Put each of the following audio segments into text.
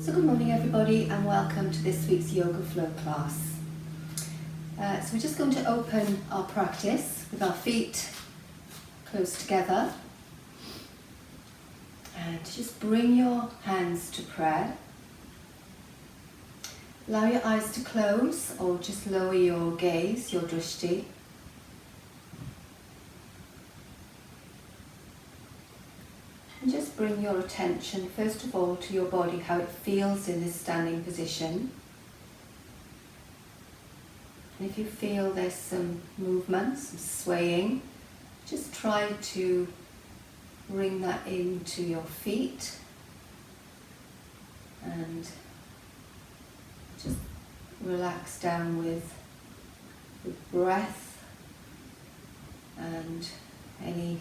So good morning everybody and welcome to this week's Yoga Flow class. So we're just going to open our practice with our feet close together and just bring your hands to prayer. Allow your eyes to close or just lower your gaze, your drishti. And just bring your attention first of all to your body, how it feels in this standing position. And if you feel there's some movement, some swaying, just try to bring that into your feet and just relax down with the breath and any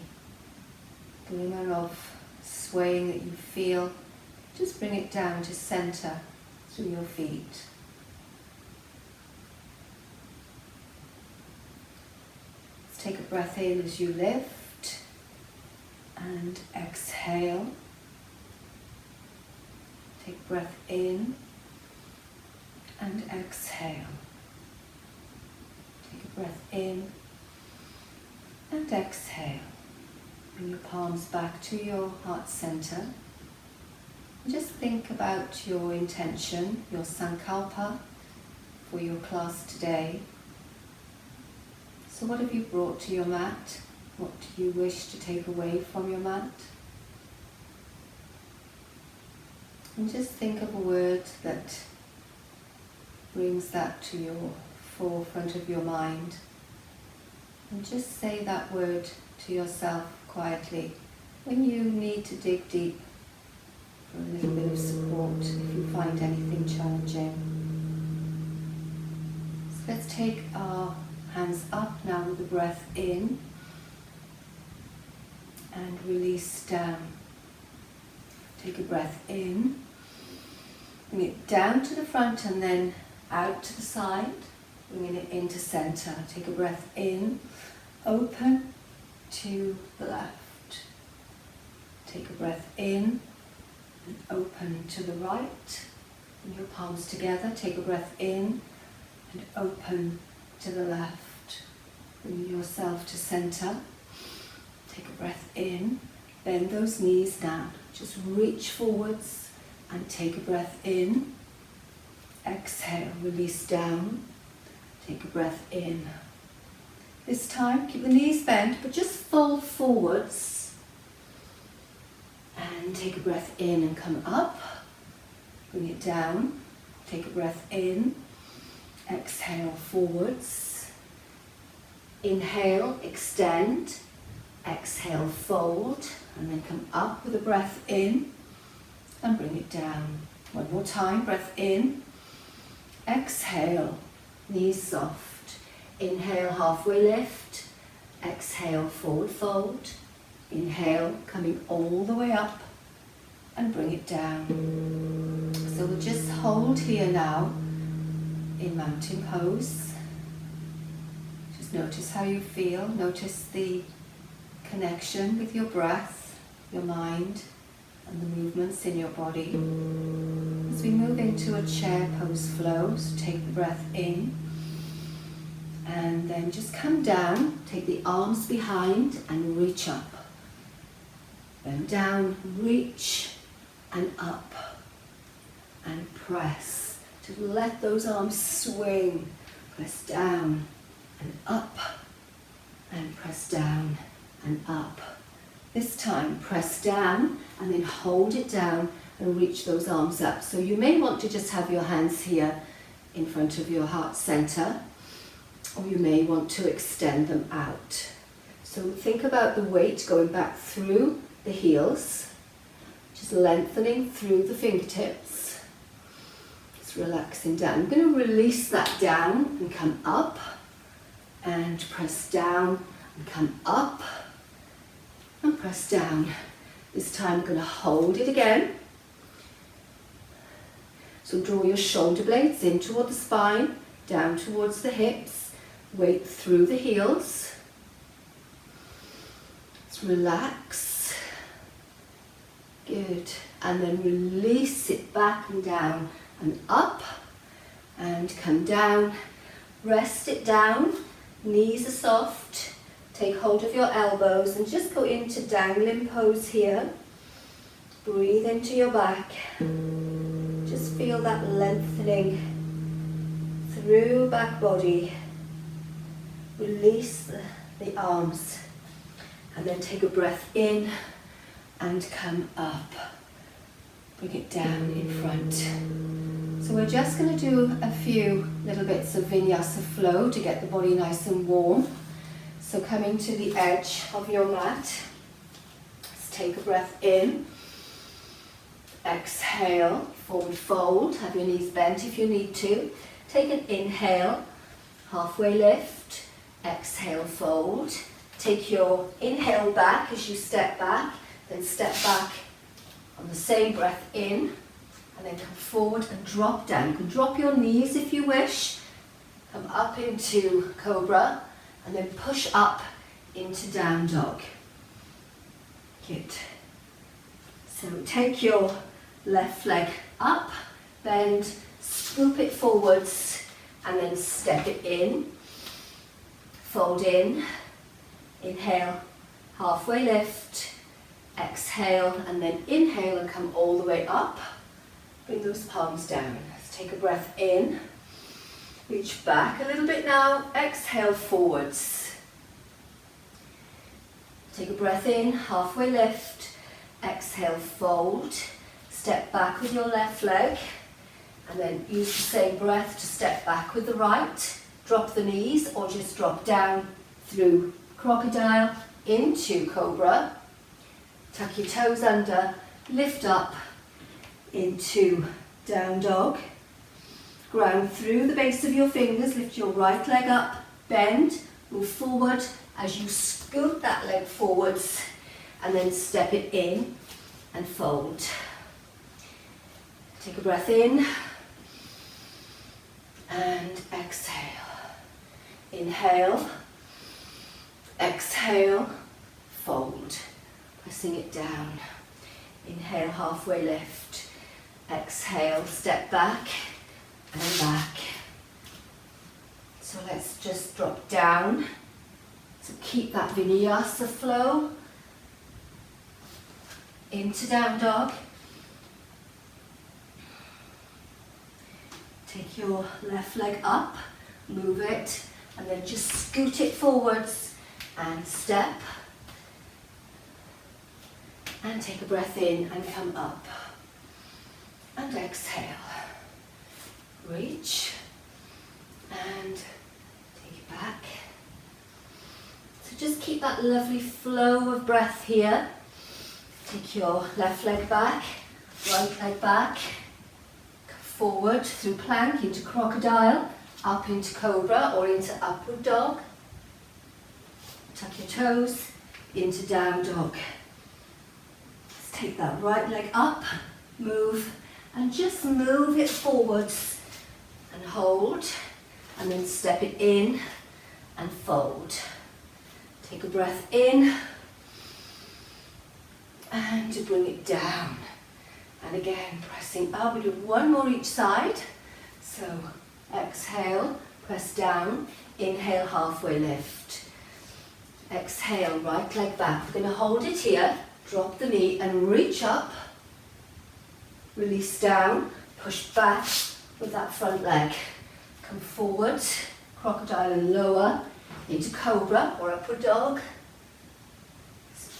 glimmer of swaying that you feel, just bring it down to center through your feet. Let's take a breath in as you lift and exhale. Take a breath in and exhale. Take a breath in and exhale. Bring your palms back to your heart center. And just think about your intention, your sankalpa for your class today. So what have you brought to your mat? What do you wish to take away from your mat? And just think of a word that brings that to your forefront of your mind. And just say that word to yourself quietly when you need to dig deep for a little bit of support if you find anything challenging. So let's take our hands up now with the breath in and release down. Take a breath in, bring it down to the front and then out to the side, bringing it into center. Take a breath in, open to the left. Take a breath in and open to the right. Bring your palms together. Take a breath in and open to the left. Bring yourself to center. Take a breath in. Bend those knees now. Just reach forwards and take a breath in. Exhale, release down. Take a breath in. This time, keep the knees bent, but just fold forwards. And take a breath in and come up. Bring it down. Take a breath in. Exhale, forwards. Inhale, extend. Exhale, fold. And then come up with a breath in. And bring it down. One more time, breath in. Exhale, knees soft. Inhale, halfway lift. Exhale, forward fold. Inhale, coming all the way up and bring it down. So we'll just hold here now in mountain pose. Just notice how you feel. Notice the connection with your breath, your mind, and the movements in your body. As we move into a chair pose flow, so take the breath in. And then just come down, take the arms behind and reach up. Then down, reach and up and press. Just let those arms swing. Press down and up and press down and up. This time press down and then hold it down and reach those arms up. So you may want to just have your hands here in front of your heart center, or you may want to extend them out. So think about the weight going back through the heels, just lengthening through the fingertips, just relaxing down. I'm going to release that down and come up and press down and come up and press down. This time I'm going to hold it again. So draw your shoulder blades in toward the spine, down towards the hips. Weight through the heels. Let's relax. Good. And then release it back and down and up and come down. Rest it down. Knees are soft. Take hold of your elbows and just go into dangling pose here. Breathe into your back. Just feel that lengthening through back body. Release the arms. And then take a breath in and come up. Bring it down in front. So we're just going to do a few little bits of vinyasa flow to get the body nice and warm. So coming to the edge of your mat, let's take a breath in. Exhale, forward fold, have your knees bent if you need to. Take an inhale, halfway lift, exhale, fold. Take your inhale back as you step back, then step back on the same breath in, and then come forward and drop down. You can drop your knees if you wish, come up into cobra, and then push up into down dog. Good. So take your left leg up, bend, scoop it forwards, and then step it in. Fold in, inhale, halfway lift, exhale, and then inhale and come all the way up. Bring those palms down. Let's take a breath in. Reach back a little bit now. Exhale, forwards. Take a breath in, halfway lift. Exhale, fold. Step back with your left leg. And then use the same breath to step back with the right. Drop the knees or just drop down through crocodile into cobra. Tuck your toes under, lift up into down dog. Ground through the base of your fingers, lift your right leg up, bend, move forward as you scoot that leg forwards and then step it in and fold. Take a breath in and exhale. Inhale, exhale, fold. Pressing it down. Inhale, halfway lift. Exhale, step back and back. So let's just drop down. So keep that vinyasa flow into down dog. Take your left leg up, move it, and then just scoot it forwards and step. And take a breath in and come up. And exhale. Reach. And take it back. So just keep that lovely flow of breath here. Take your left leg back, right leg back. Forward through plank into crocodile, up into cobra or into upward dog. Tuck your toes into down dog. Take that right leg up, move, and just move it forwards and hold, and then step it in and fold. Take a breath in and to bring it down. And again, pressing up. We do one more each side. So exhale, press down, inhale, halfway lift. Exhale, right leg back. We're going to hold it here. Drop the knee and reach up, release down, push back with that front leg. Come forward, crocodile and lower, into cobra or upward dog.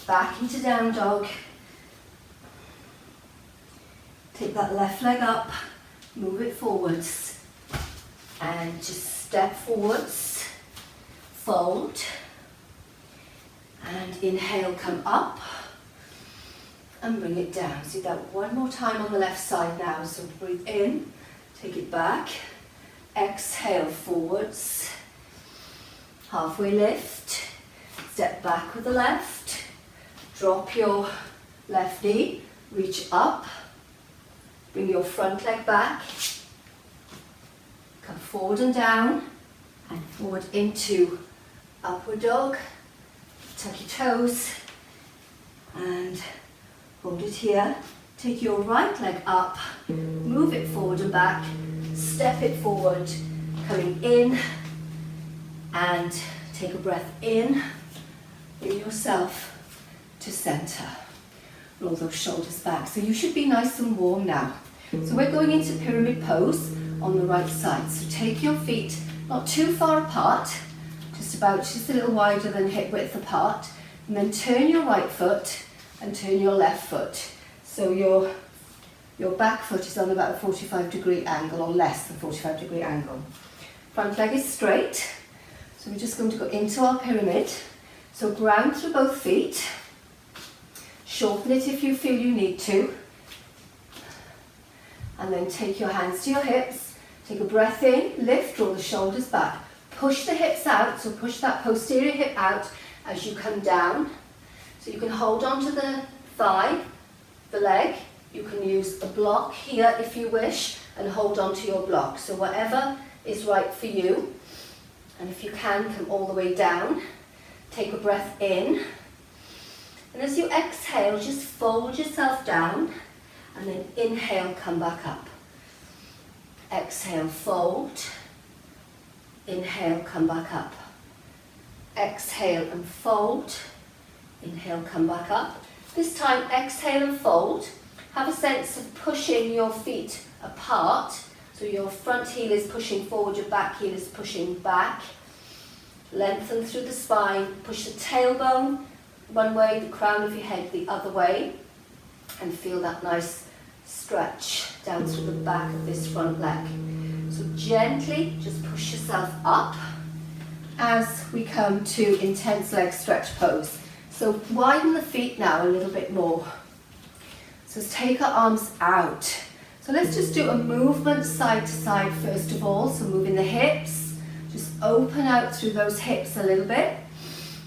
Back into down dog. Take that left leg up, move it forwards, and just step forwards, fold, and inhale, come up. And bring it down. So do that one more time on the left side now. So breathe in, take it back, exhale forwards, halfway lift, step back with the left, drop your left knee, reach up, bring your front leg back, come forward and down, and forward into upward dog, tuck your toes, and hold it here, take your right leg up, move it forward and back, step it forward, coming in, and take a breath in, bring yourself to center. Roll those shoulders back. So you should be nice and warm now. So we're going into pyramid pose on the right side. So take your feet not too far apart, just a little wider than hip width apart, and then turn your right foot and turn your left foot. So your back foot is on about a 45-degree angle, or less than 45-degree angle. Front leg is straight. So we're just going to go into our pyramid. So ground through both feet. Shorten it if you feel you need to. And then take your hands to your hips. Take a breath in, lift, draw the shoulders back. Push the hips out, so push that posterior hip out as you come down. So you can hold on to the thigh, the leg. You can use a block here if you wish, and hold on to your block. So whatever is right for you. And if you can, come all the way down. Take a breath in. And as you exhale, just fold yourself down, and then inhale, come back up. Exhale, fold. Inhale, come back up. Exhale and fold. Inhale, come back up. This time, exhale and fold. Have a sense of pushing your feet apart. So your front heel is pushing forward, your back heel is pushing back. Lengthen through the spine. Push the tailbone one way, the crown of your head the other way. And feel that nice stretch down through the back of this front leg. So gently just push yourself up as we come to intense leg stretch pose. So widen the feet now a little bit more. So let's take our arms out. So let's just do a movement side to side first of all. So moving the hips, just open out through those hips a little bit,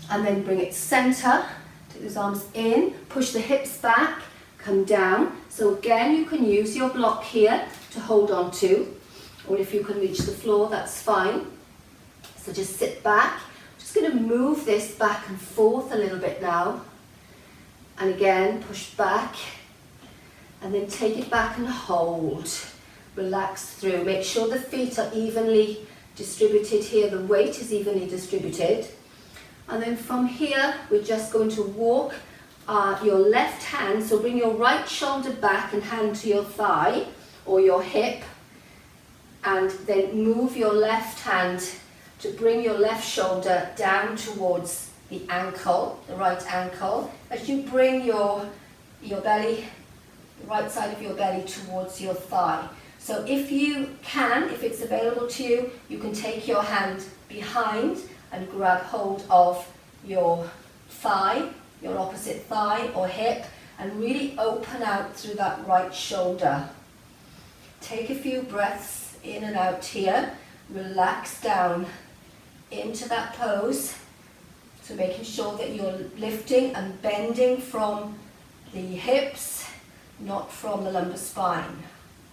and then bring it center. Take those arms in, push the hips back, come down. So again, you can use your block here to hold on to, or if you can reach the floor, that's fine. So just sit back. Just going to move this back and forth a little bit now. And again, push back. And then take it back and hold. Relax through. Make sure the feet are evenly distributed here. The weight is evenly distributed. And then from here, we're just going to walk your left hand. So bring your right shoulder back and hand to your thigh or your hip. And then move your left hand to bring your left shoulder down towards the ankle, the right ankle. As you bring your belly, the right side of your belly towards your thigh. So if you can, if it's available to you, you can take your hand behind and grab hold of your thigh, your opposite thigh or hip, and really open out through that right shoulder. Take a few breaths in and out here. Relax down into that pose. So making sure that you're lifting and bending from the hips, not from the lumbar spine.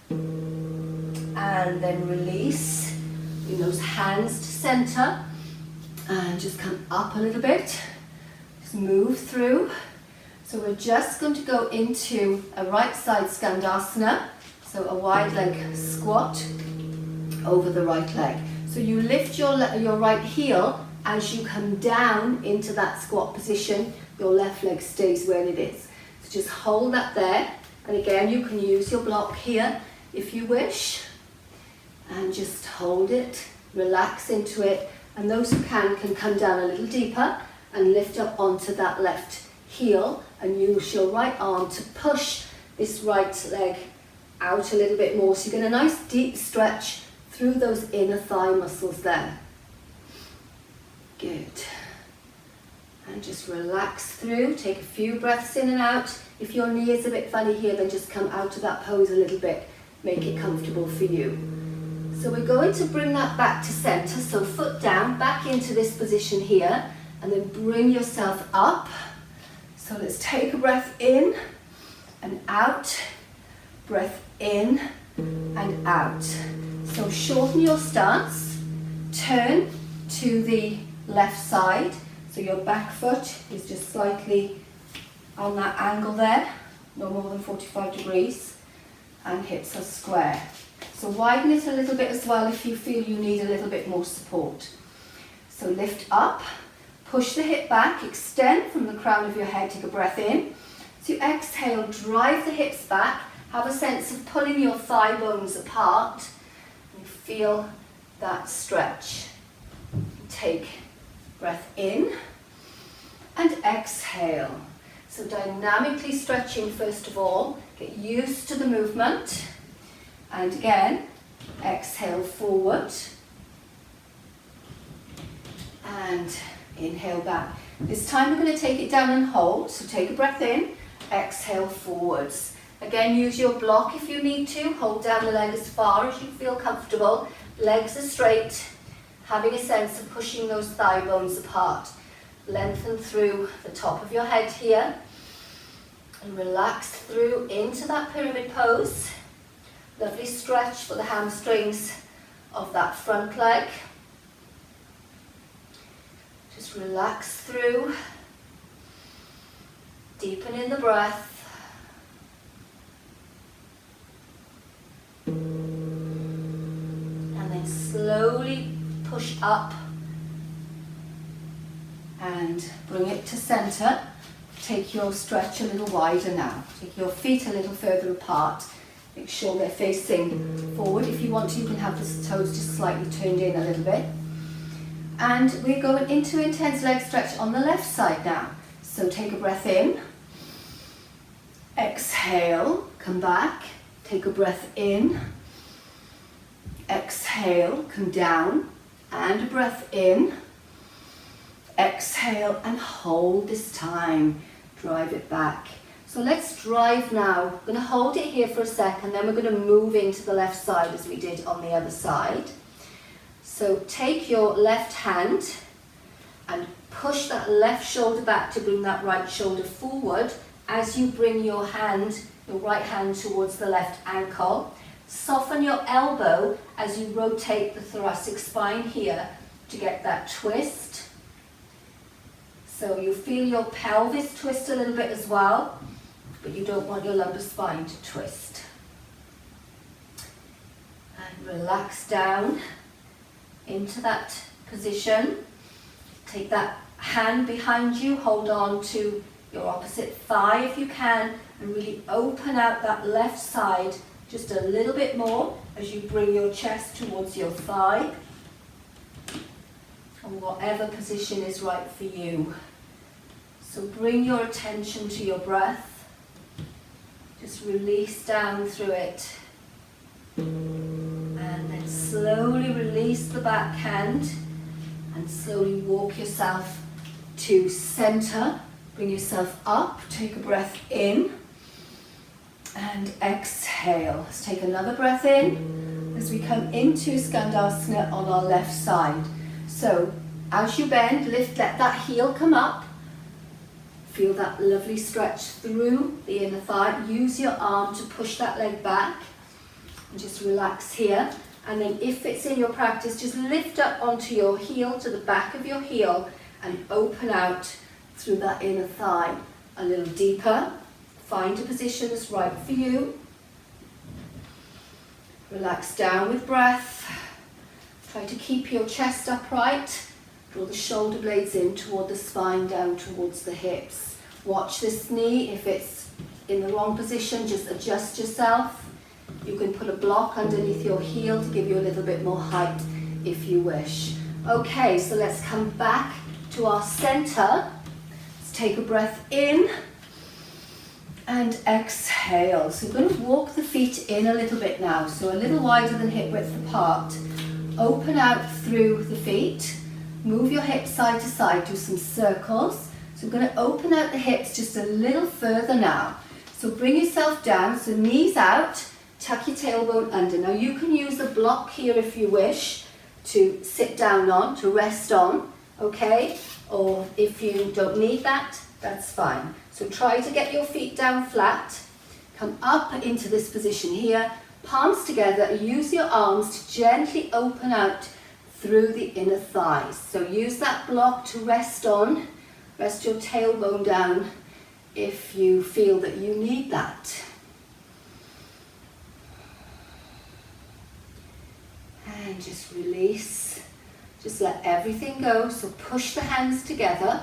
And then release. Bring those hands to center and just come up a little bit. Just move through. So we're just going to go into a right side Skandasana. So a wide leg squat over the right leg. So you lift your right heel as you come down into that squat position. Your left leg stays where it is. So just hold that there. And again, you can use your block here if you wish. And just hold it, relax into it. And those who can come down a little deeper and lift up onto that left heel and use your right arm to push this right leg out a little bit more. So you get a nice deep stretch through those inner thigh muscles there. Good. And just relax through, take a few breaths in and out. If your knee is a bit funny here, then just come out of that pose a little bit. Make it comfortable for you. So we're going to bring that back to center. So foot down, back into this position here, and then bring yourself up. So let's take a breath in and out. Breath in and out. So shorten your stance. Turn to the left side. So your back foot is just slightly on that angle there. no more than 45 degrees, and hips are square. So widen it a little bit as well if you feel you need a little bit more support. So lift up, push the hip back, extend from the crown of your head, take a breath in. So you exhale, drive the hips back, have a sense of pulling your thigh bones apart, and feel that stretch. Take breath in and exhale. So dynamically stretching first of all, get used to the movement. And again, exhale forward. And inhale back. This time we're going to take it down and hold. So take a breath in, exhale forwards. Again, use your block if you need to. Hold down the leg as far as you feel comfortable. Legs are straight. Having a sense of pushing those thigh bones apart. Lengthen through the top of your head here. And relax through into that pyramid pose. Lovely stretch for the hamstrings of that front leg. Just relax through. Deepen in the breath. And then slowly push up and bring it to center. Take your stretch a little wider now. Take your feet a little further apart. Make sure they're facing forward. If you want to, you can have the toes just slightly turned in a little bit. And we're going into intense leg stretch on the left side now. So take a breath in. Exhale, come back. Take a breath in. Exhale, come down. And a breath in. Exhale and hold this time. Drive it back. So let's drive now. We're going to hold it here for a second, then we're going to move into the left side as we did on the other side. So take your left hand and push that left shoulder back to bring that right shoulder forward as you bring your right hand towards the left ankle. Soften your elbow as you rotate the thoracic spine here to get that twist. So you feel your pelvis twist a little bit as well, but you don't want your lumbar spine to twist. And relax down into that position. Take that hand behind you, hold on to your opposite thigh if you can, and really open out that left side just a little bit more as you bring your chest towards your thigh. And whatever position is right for you. So bring your attention to your breath. Just release down through it. And then slowly release the back hand and slowly walk yourself to center. Bring yourself up, take a breath in and exhale. Let's take another breath in as we come into Skandasana on our left side. So as you bend, let that heel come up. Feel that lovely stretch through the inner thigh. Use your arm to push that leg back and just relax here. And then if it's in your practice, just lift up onto your heel, to the back of your heel, and open out through that inner thigh a little deeper. Find a position that's right for you. Relax down with breath. Try to keep your chest upright. Draw the shoulder blades in toward the spine, down towards the hips. Watch this knee. If it's in the wrong position, just adjust yourself. You can put a block underneath your heel to give you a little bit more height if you wish. Okay, so let's come back to our center. Let's take a breath in and exhale. So we're going to walk the feet in a little bit now. So a little wider than hip width apart. Open out through the feet. Move your hips side to side, do some circles. So we're going to open out the hips just a little further now. So bring yourself down, so knees out, tuck your tailbone under. Now you can use a block here if you wish to sit down on, to rest on, okay? Or if you don't need that, that's fine. So try to get your feet down flat. Come up into this position here, palms together, use your arms to gently open out through the inner thighs. So use that block to rest on. Rest your tailbone down if you feel that you need that. And just release. Just let everything go. So push the hands together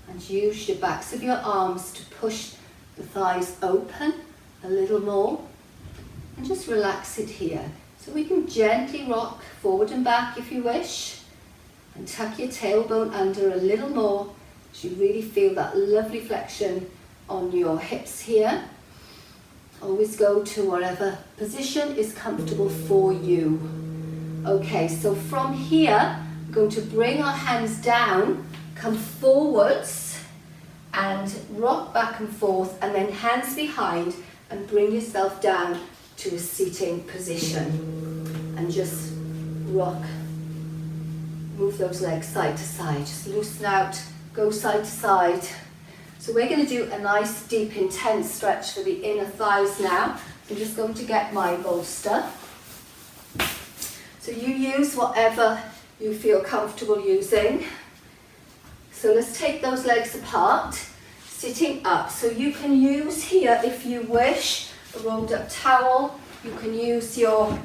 and use your backs of your arms to push the thighs open a little more. And just relax it here. So we can gently rock forward and back if you wish. And tuck your tailbone under a little more so you really feel that lovely flexion on your hips here. Always go to whatever position is comfortable for you. Okay, so from here, we're going to bring our hands down, come forwards and rock back and forth, and then hands behind and bring yourself down to a seating position. And just rock. Move those legs side to side, just loosen out, go side to side. So we're going to do a nice, deep, intense stretch for the inner thighs now. I'm just going to get my bolster. So you use whatever you feel comfortable using. So let's take those legs apart, sitting up. So you can use here, if you wish, a rolled up towel. You can use your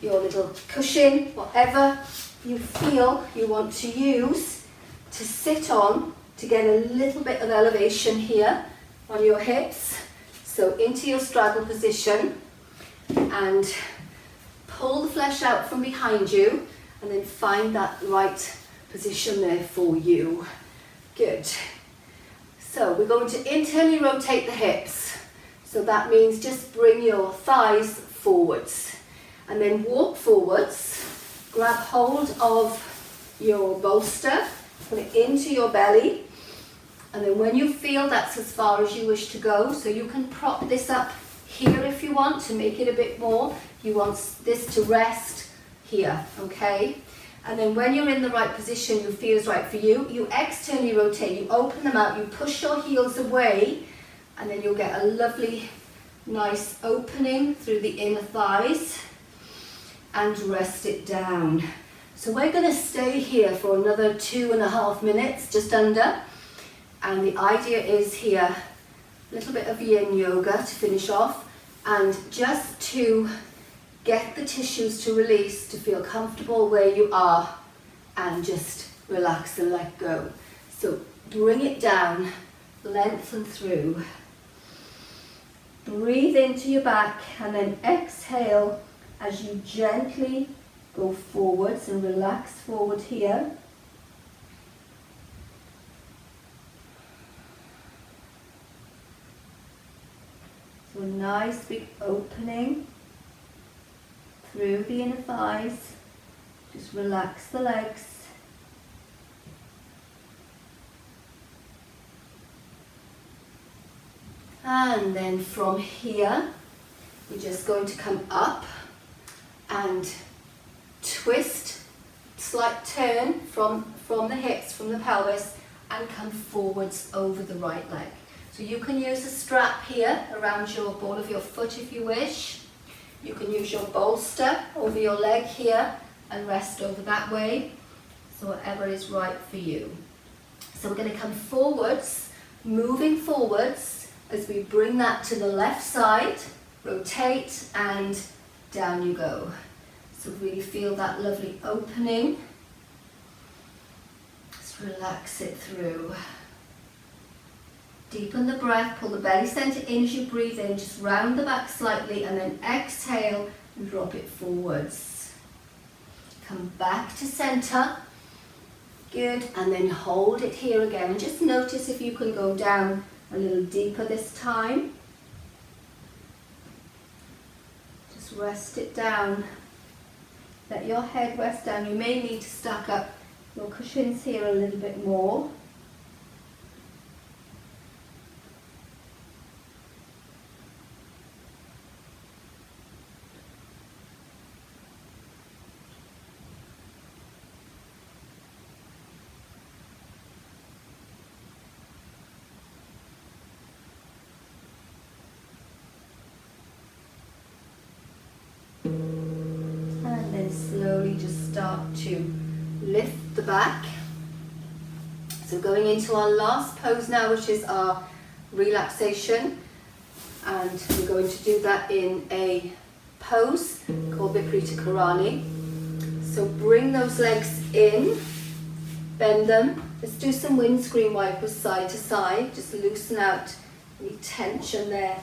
little cushion, whatever you feel you want to use to sit on to get a little bit of elevation here on your hips. So into your straddle position and pull the flesh out from behind you and then find that right position there for you. Good. So we're going to internally rotate the hips. So that means just bring your thighs forwards and then walk forwards. Grab hold of your bolster, put it into your belly, and then when you feel that's as far as you wish to go, so you can prop this up here if you want to make it a bit more. You want this to rest here, okay? And then when you're in the right position, you feel is right for you, you externally rotate, you open them out, you push your heels away, and then you'll get a lovely, nice opening through the inner thighs. And rest it down. So we're going to stay here for another 2.5 minutes, just under. And the idea is here, a little bit of yin yoga to finish off, and just to get the tissues to release, to feel comfortable where you are, and just relax and let go. So bring it down, lengthen through. Breathe into your back, and then exhale as you gently go forwards and relax forward here. So a nice big opening through the inner thighs. Just relax the legs. And then from here, we're just going to come up and twist, slight turn from the hips, from the pelvis, and come forwards over the right leg. So you can use a strap here around your ball of your foot if you wish. You can use your bolster over your leg here and rest over that way. So whatever is right for you. So we're going to come forwards, moving forwards as we bring that to the left side, rotate, and down you go. So really feel that lovely opening. Just relax it through. Deepen the breath, pull the belly center in as you breathe in, just round the back slightly, and then exhale and drop it forwards. Come back to center. Good, and then hold it here again. And just notice if you can go down a little deeper this time. Rest it down. Let your head rest down. You may need to stack up your cushions here a little bit more. Slowly just start to lift the back. So going into our last pose now, which is our relaxation, and we're going to do that in a pose called Viparita Karani. So bring those legs in, bend them. Let's do some windscreen wipers side to side, just loosen out any tension there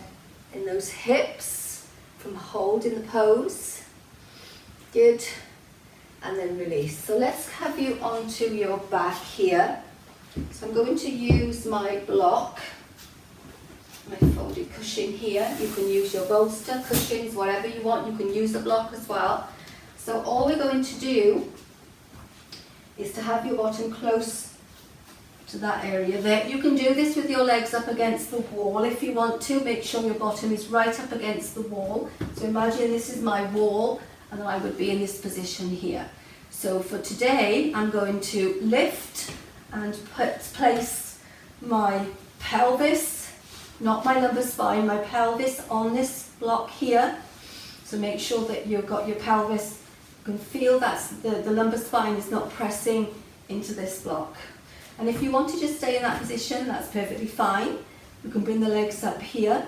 in those hips from holding the pose. Good. And then release. So let's have you onto your back here. So I'm going to use my block, my folded cushion here. You can use your bolster, cushions, whatever you want. You can use the block as well. So all we're going to do is to have your bottom close to that area there. You can do this with your legs up against the wall if you want to. Make sure your bottom is right up against the wall. So imagine this is my wall and I would be in this position here. So for today, I'm going to lift and place my pelvis, not my lumbar spine, my pelvis on this block here. So make sure that you've got your pelvis, you can feel that the lumbar spine is not pressing into this block. And if you want to just stay in that position, that's perfectly fine. You can bring the legs up here.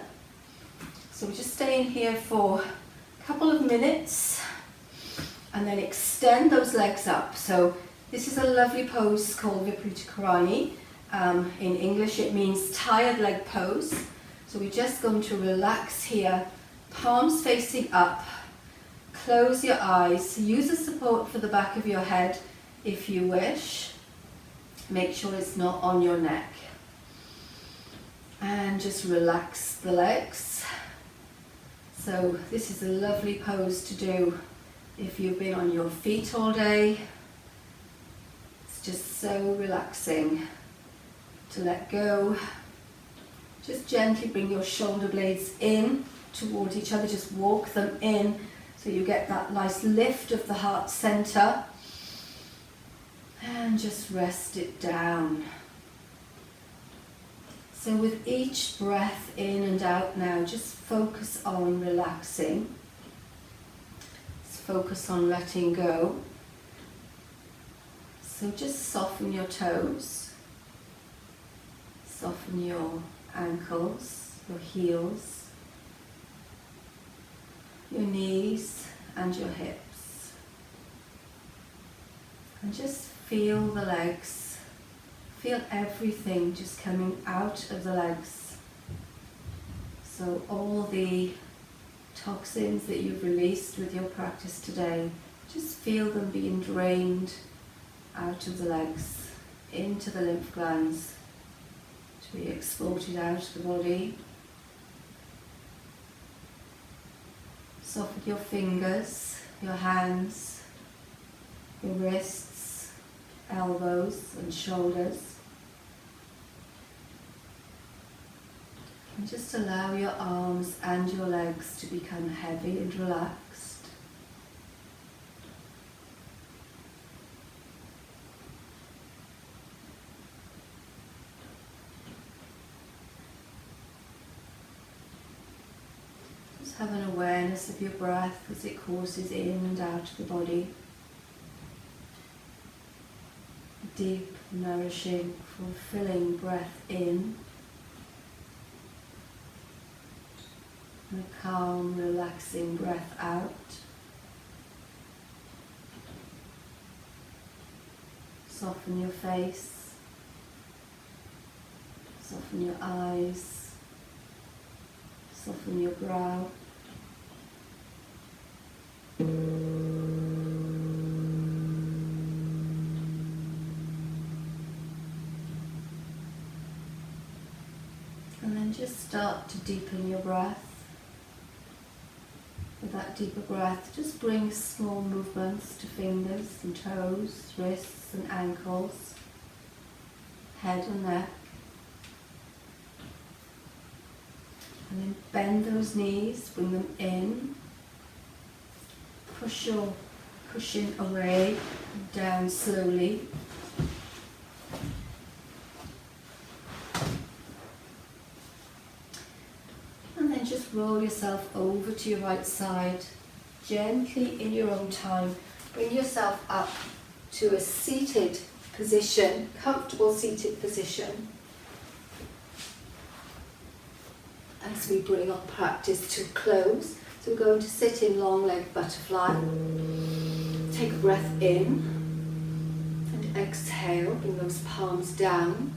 So we're just staying here for a couple of minutes and then extend those legs up. So this is a lovely pose called Viparita Karani. In English it means tired leg pose. So we're just going to relax here, palms facing up, close your eyes, use the support for the back of your head if you wish. Make sure it's not on your neck. And just relax the legs. So this is a lovely pose to do if you've been on your feet all day. It's just so relaxing to let go. Just gently bring your shoulder blades in toward each other, just walk them in so you get that nice lift of the heart center. And just rest it down. So with each breath in and out now, just focus on relaxing. Just focus on letting go. So just soften your toes. Soften your ankles, your heels, your knees and your hips. And just feel the legs, feel everything just coming out of the legs. So all the toxins that you've released with your practice today, just feel them being drained out of the legs, into the lymph glands, to be exported out of the body. Soften your fingers, your hands, your wrists, elbows and shoulders. And just allow your arms and your legs to become heavy and relaxed. Just have an awareness of your breath as it courses in and out of the body. Deep, nourishing, fulfilling breath in, and a calm, relaxing breath out. Soften your face, soften your eyes, soften your brow. And then just start to deepen your breath. With that deeper breath, just bring small movements to fingers and toes, wrists and ankles, head and neck. And then bend those knees, bring them in. Push your cushion away, down slowly. Just roll yourself over to your right side, gently in your own time. Bring yourself up to a seated position, comfortable seated position, as we bring our practice to a close. So we're going to sit in long leg butterfly. Take a breath in and exhale, bring those palms down.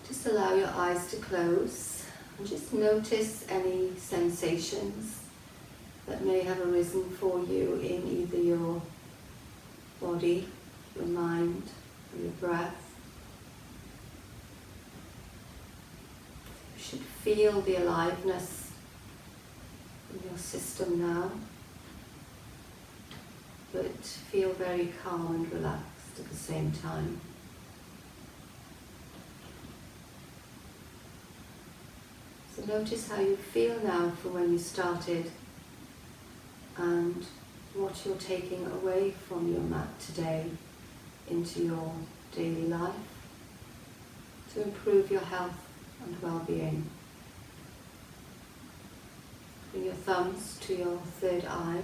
Just allow your eyes to close and just notice any sensations that may have arisen for you in either your body, your mind, or your breath. You should feel the aliveness in your system now, but feel very calm and relaxed at the same time. So notice how you feel now from when you started and what you're taking away from your mat today into your daily life to improve your health and well-being. Bring your thumbs to your third eye.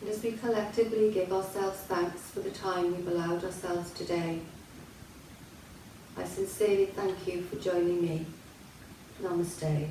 And as we collectively give ourselves thanks for the time we've allowed ourselves today, I sincerely thank you for joining me. Namaste.